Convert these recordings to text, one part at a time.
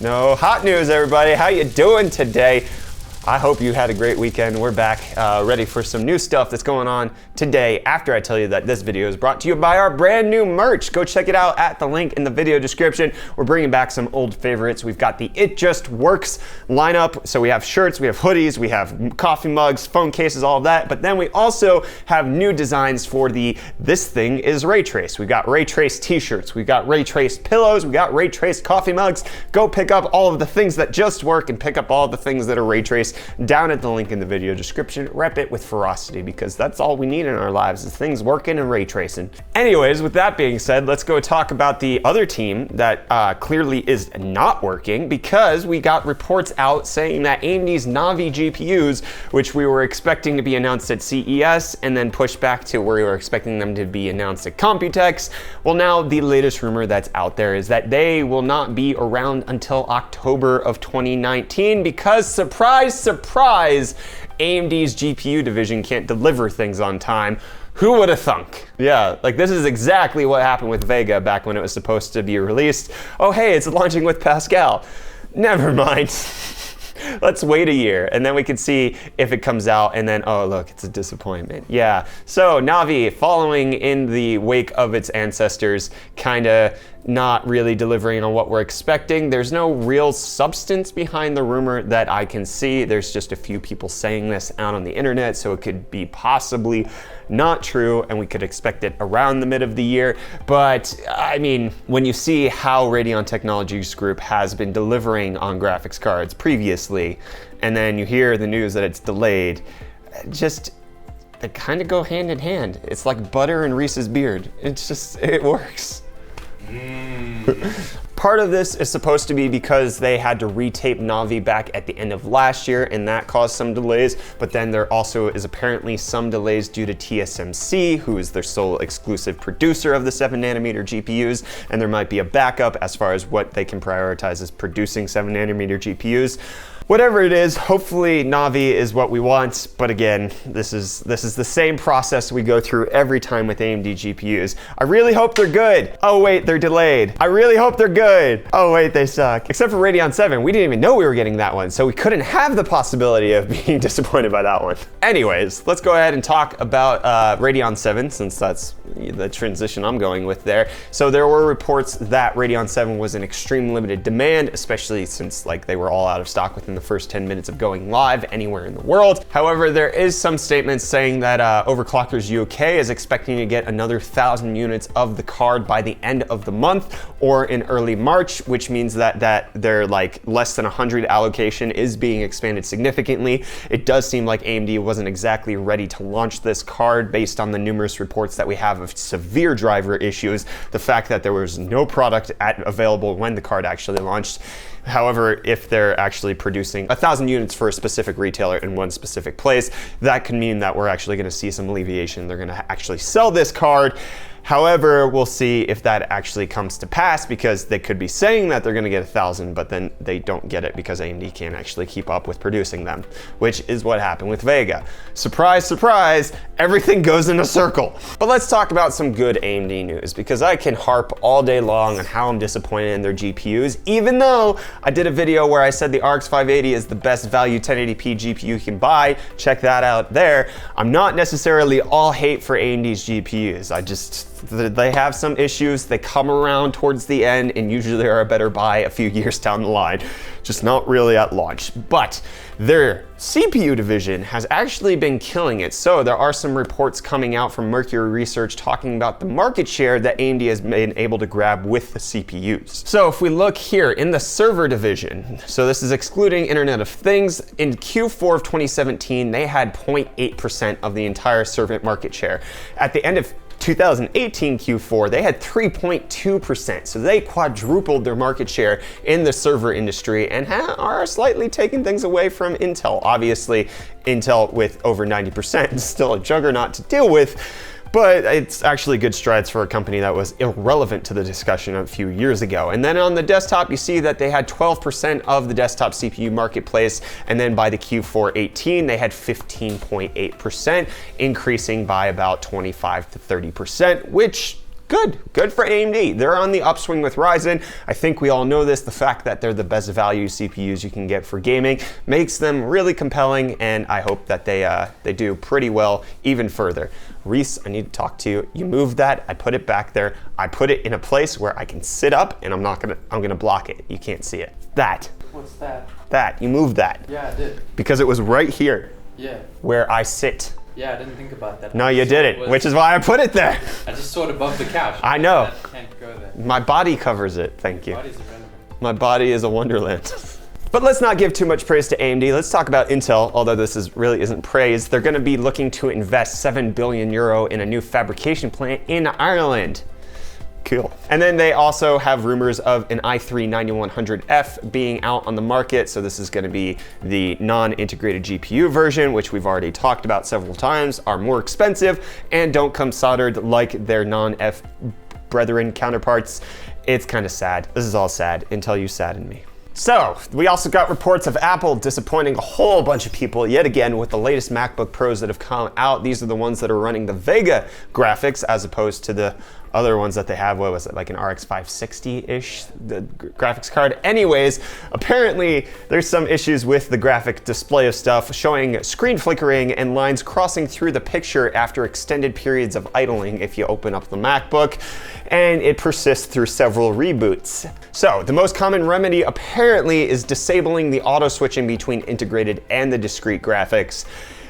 No hot news, everybody. How you doing today? I hope you had a great weekend. We're back ready for some new stuff that's going on today after I tell you that this video is brought to you by our brand new merch. Go check it out at the link in the video description. We're bringing back some old favorites. We've got the It Just Works lineup. So we have shirts, we have hoodies, we have coffee mugs, phone cases, all of that. But then we also have new designs for the This Thing is Ray Trace. We've got Ray Trace t-shirts, we've got Ray Trace pillows, we've got Ray Trace coffee mugs. Go pick up all of the things that just work and pick up all of the things that are Ray Trace down at the link in the video description. Rep it with ferocity because that's all we need in our lives is things working and ray tracing. Anyways, with that being said, let's go talk about the other team that clearly is not working because we got reports out saying that AMD's Navi GPUs, which we were expecting to be announced at CES and then pushed back to where we were expecting them to be announced at Computex. Well, now the latest rumor that's out there is that they will not be around until October of 2019 because surprise, surprise, AMD's GPU division can't deliver things on time. Who would have thunk? Yeah, like this is exactly what happened with Vega back when it was supposed to be released. Oh, hey, it's launching with Pascal. Never mind. Let's wait a year and then we can see if it comes out and then, oh, look, it's a disappointment. Yeah, so Navi, following in the wake of its ancestors, kind of not really delivering on what we're expecting. There's no real substance behind the rumor that I can see. There's just a few people saying this out on the internet, so it could be possibly not true and we could expect it around the mid of the year. But I mean, when you see how Radeon Technologies Group has been delivering on graphics cards previously, and then you hear the news that it's delayed, they kind of go hand in hand. It's like butter and Reese's beard. It works. Part of this is supposed to be because they had to retape Navi back at the end of last year and that caused some delays, but then there also is apparently some delays due to TSMC, who is their sole exclusive producer of the 7nm GPUs, and there might be a backup as far as what they can prioritize as producing 7nm GPUs. Whatever it is, hopefully Navi is what we want, but again, this is the same process we go through every time with AMD GPUs. I really hope they're good. Oh wait, they're delayed. I really hope they're good. Oh wait, they suck. Except for Radeon 7, we didn't even know we were getting that one, so we couldn't have the possibility of being disappointed by that one. Anyways, let's go ahead and talk about Radeon 7, since that's the transition I'm going with there. So there were reports that Radeon 7 was in extreme limited demand, especially since like they were all out of stock within the first 10 minutes of going live anywhere in the world. However, there is some statements saying that Overclockers UK is expecting to get another 1,000 units of the card by the end of the month or in early March, which means that their like less than 100 allocation is being expanded significantly. It does seem like AMD wasn't exactly ready to launch this card based on the numerous reports that we have of severe driver issues, the fact that there was no product available when the card actually launched. However, if they're actually producing 1,000 units for a specific retailer in one specific place, that could mean that we're actually going to see some alleviation. They're going to actually sell this card. However, we'll see if that actually comes to pass because they could be saying that they're going to get 1,000, but then they don't get it because AMD can't actually keep up with producing them, which is what happened with Vega. Surprise, surprise, everything goes in a circle. But let's talk about some good AMD news because I can harp all day long on how I'm disappointed in their GPUs, even though I did a video where I said the RX 580 is the best value 1080p GPU you can buy. Check that out there. I'm not necessarily all hate for AMD's GPUs. They have some issues. They come around towards the end and usually are a better buy a few years down the line, just not really at launch. But their CPU division has actually been killing it. So there are some reports coming out from Mercury Research talking about the market share that AMD has been able to grab with the CPUs. So if we look here in the server division, so this is excluding Internet of Things, in Q4 of 2017, they had 0.8% of the entire server market share. At the end of 2018 Q4, they had 3.2%. So they quadrupled their market share in the server industry and are slightly taking things away from Intel. Obviously, Intel with over 90% is still a juggernaut to deal with. But it's actually good strides for a company that was irrelevant to the discussion a few years ago. And then on the desktop, you see that they had 12% of the desktop CPU marketplace. And then by the Q4 18, they had 15.8%, increasing by about 25 to 30%, which Good for AMD. They're on the upswing with Ryzen. I think we all know this. The fact that they're the best value CPUs you can get for gaming makes them really compelling, and I hope that they do pretty well even further. Reece, I need to talk to you. You moved that. I put it back there. I put it in a place where I can sit up, and I'm gonna block it. You can't see it. That. What's that? That. You moved that. Yeah, I did. Because it was right here. Yeah. Where I sit. Yeah, I didn't think about that. No, you didn't, which is why I put it there. I just saw it above the couch. I know. I can't go there. My body covers it, thank you. Body's irrelevant. My body is a wonderland. But let's not give too much praise to AMD. Let's talk about Intel, although this really isn't praise. They're gonna be looking to invest 7 billion euro in a new fabrication plant in Ireland. Cool. And then they also have rumors of an i3-9100F being out on the market. So this is going to be the non-integrated GPU version, which we've already talked about several times, are more expensive and don't come soldered like their non-F brethren counterparts. It's kind of sad. This is all sad. Intel, you saddened me. So, we also got reports of Apple disappointing a whole bunch of people yet again with the latest MacBook Pros that have come out. These are the ones that are running the Vega graphics as opposed to the other ones that they have. What was it, like an RX 560-ish, the graphics card? Anyways, apparently there's some issues with the graphic display of stuff, showing screen flickering and lines crossing through the picture after extended periods of idling if you open up the MacBook, and it persists through several reboots. So the most common remedy apparently is disabling the auto switching between integrated and the discrete graphics.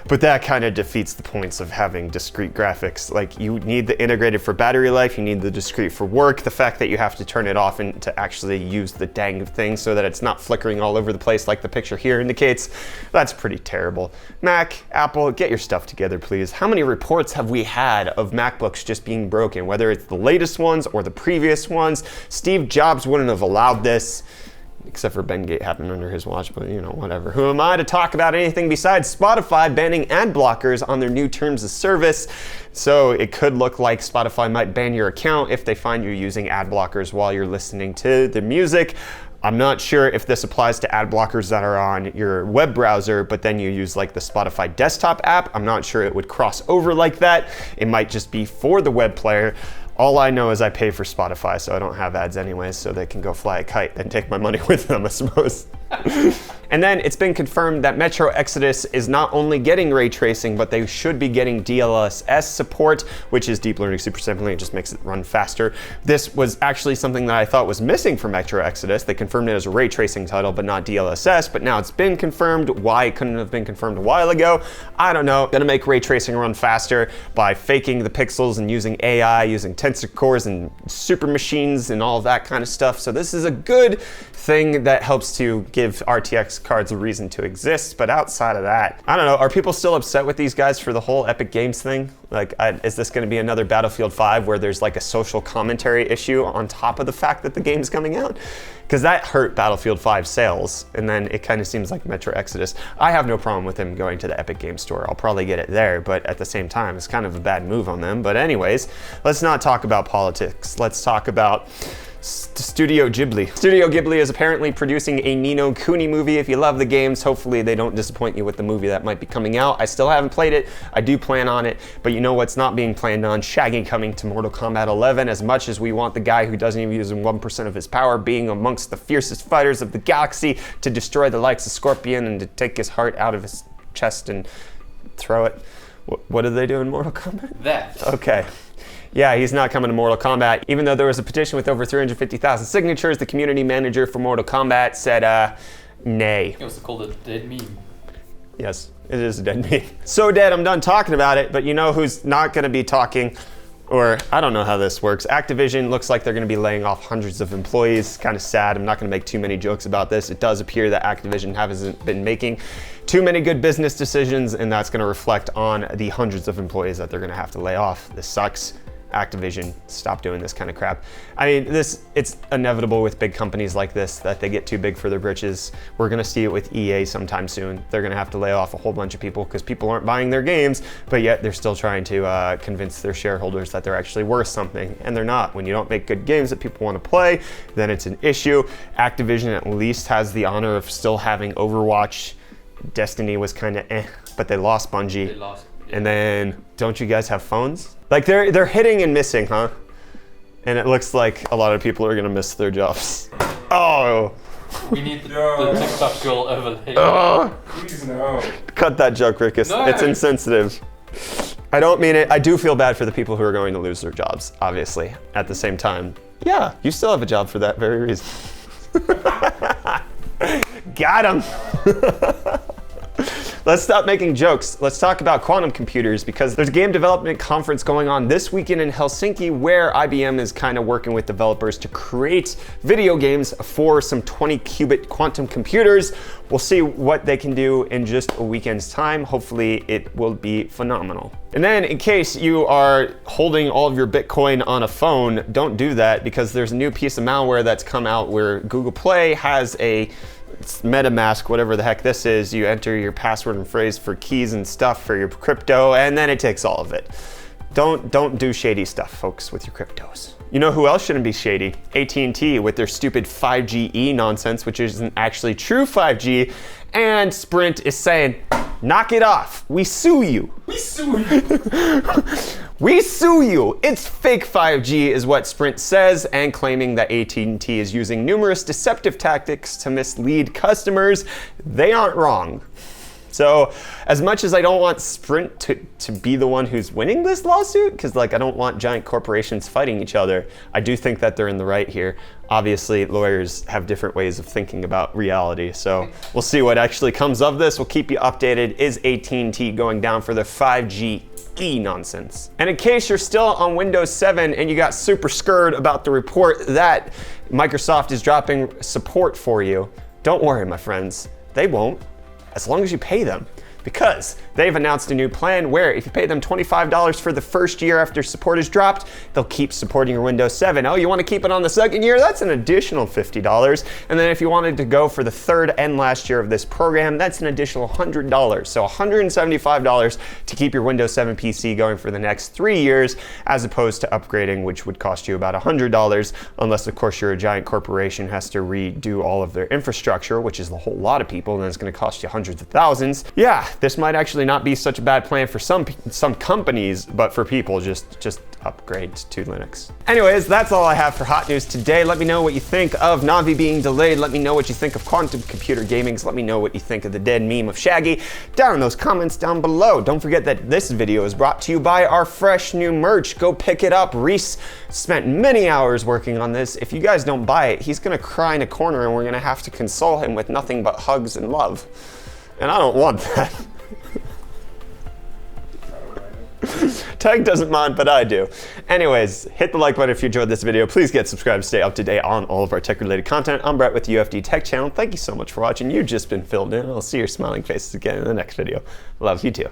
But that kind of defeats the points of having discrete graphics. Like, you need the integrated for battery life, you need the discrete for work. The fact that you have to turn it off and to actually use the dang thing so that it's not flickering all over the place like the picture here indicates, that's pretty terrible. Mac, Apple, get your stuff together, please. How many reports have we had of MacBooks just being broken, whether it's the latest ones or the previous ones? Steve Jobs wouldn't have allowed this. Except for Bengate happened under his watch, but you know, whatever. Who am I to talk about anything besides Spotify banning ad blockers on their new terms of service? So it could look like Spotify might ban your account if they find you using ad blockers while you're listening to the music. I'm not sure if this applies to ad blockers that are on your web browser, but then you use like the Spotify desktop app. I'm not sure it would cross over like that. It might just be for the web player. All I know is I pay for Spotify, so I don't have ads anyways, so they can go fly a kite and take my money with them, I suppose. And then it's been confirmed that Metro Exodus is not only getting ray tracing, but they should be getting DLSS support, which is deep learning supersampling. It just makes it run faster. This was actually something that I thought was missing from Metro Exodus. They confirmed it as a ray tracing title, but not DLSS, but now it's been confirmed. Why it couldn't have been confirmed a while ago? I don't know. Gonna make ray tracing run faster by faking the pixels and using AI, using tensor cores and super machines and all of that kind of stuff. So this is a good thing that helps to give RTX cards a reason to exist. But outside of that, I don't know, are people still upset with these guys for the whole Epic Games thing? Like, is this gonna be another Battlefield 5 where there's like a social commentary issue on top of the fact that the game's coming out? Because that hurt Battlefield 5 sales, and then it kind of seems like Metro Exodus. I have no problem with him going to the Epic Games Store. I'll probably get it there, but at the same time, it's kind of a bad move on them. But anyways, let's not talk about politics. Let's talk about Studio Ghibli. Studio Ghibli is apparently producing a Ni no Kuni movie. If you love the games, hopefully they don't disappoint you with the movie that might be coming out. I still haven't played it. I do plan on it, but you know what's not being planned on? Shaggy coming to Mortal Kombat 11. As much as we want the guy who doesn't even use 1% of his power being amongst the fiercest fighters of the galaxy to destroy the likes of Scorpion and to take his heart out of his chest and throw it. What do they do in Mortal Kombat? That. Okay. Yeah, he's not coming to Mortal Kombat. Even though there was a petition with over 350,000 signatures, the community manager for Mortal Kombat said, nay. It was called a dead meme. Yes, it is a dead meme. So dead, I'm done talking about it, but you know who's not gonna be talking, or I don't know how this works. Activision looks like they're gonna be laying off hundreds of employees. Kind of sad. I'm not gonna make too many jokes about this. It does appear that Activision hasn't been making too many good business decisions, and that's gonna reflect on the hundreds of employees that they're gonna have to lay off. This sucks. Activision, stop doing this kind of crap. I mean, it's inevitable with big companies like this that they get too big for their britches. We're gonna see it with EA sometime soon. They're gonna have to lay off a whole bunch of people because people aren't buying their games, but yet they're still trying to convince their shareholders that they're actually worth something, and they're not. When you don't make good games that people want to play, then it's an issue. Activision at least has the honor of still having Overwatch. Destiny was kind of but they lost Bungie. They lost. And then, don't you guys have phones? Like they're hitting and missing, huh? And it looks like a lot of people are gonna miss their jobs. Oh. We need the TikTok girl overlay. Please no. Cut that joke, Rikus. No. It's insensitive. I don't mean it. I do feel bad for the people who are going to lose their jobs, obviously. At the same time, yeah, you still have a job for that very reason. Got him. Let's stop making jokes. Let's talk about quantum computers, because there's a game development conference going on this weekend in Helsinki where IBM is kind of working with developers to create video games for some 20-qubit quantum computers. We'll see what they can do in just a weekend's time. Hopefully it will be phenomenal. And then in case you are holding all of your Bitcoin on a phone, don't do that, because there's a new piece of malware that's come out where Google Play has a MetaMask, whatever the heck this is. You enter your password and phrase for keys and stuff for your crypto, and then it takes all of it. Don't do shady stuff, folks, with your cryptos. You know who else shouldn't be shady? AT&T with their stupid 5G nonsense, which isn't actually true 5G. And Sprint is saying, knock it off. We sue you. We sue you. We sue you. It's fake 5G is what Sprint says, and claiming that AT&T is using numerous deceptive tactics to mislead customers. They aren't wrong. So as much as I don't want Sprint to be the one who's winning this lawsuit, because like I don't want giant corporations fighting each other, I do think that they're in the right here. Obviously, lawyers have different ways of thinking about reality, so we'll see what actually comes of this. We'll keep you updated. Is AT&T going down for the 5G nonsense? And in case you're still on Windows 7 and you got super scared about the report that Microsoft is dropping support for you, don't worry, my friends. They won't, as long as you pay them. Because they've announced a new plan where if you pay them $25 for the first year after support is dropped, they'll keep supporting your Windows 7. Oh, you want to keep it on the second year? That's an additional $50. And then if you wanted to go for the third and last year of this program, that's an additional $100. So $175 to keep your Windows 7 PC going for the next 3 years, as opposed to upgrading, which would cost you about $100, unless of course you're a giant corporation has to redo all of their infrastructure, which is a whole lot of people, and then it's going to cost you hundreds of thousands. Yeah, this might actually not be such a bad plan for some companies, but for people, just upgrade to Linux. Anyways, that's all I have for hot news today. Let me know what you think of Navi being delayed. Let me know what you think of quantum computer gaming. Let me know what you think of the dead meme of Shaggy down in those comments down below. Don't forget that this video is brought to you by our fresh new merch. Go pick it up. Reece spent many hours working on this. If you guys don't buy it, he's gonna cry in a corner and we're gonna have to console him with nothing but hugs and love. And I don't want that. Tag doesn't mind, but I do. Anyways, hit the like button if you enjoyed this video. Please get subscribed to stay up to date on all of our tech-related content. I'm Brett with the UFD Tech Channel. Thank you so much for watching. You've just been filled in. I'll see your smiling faces again in the next video. Love you too.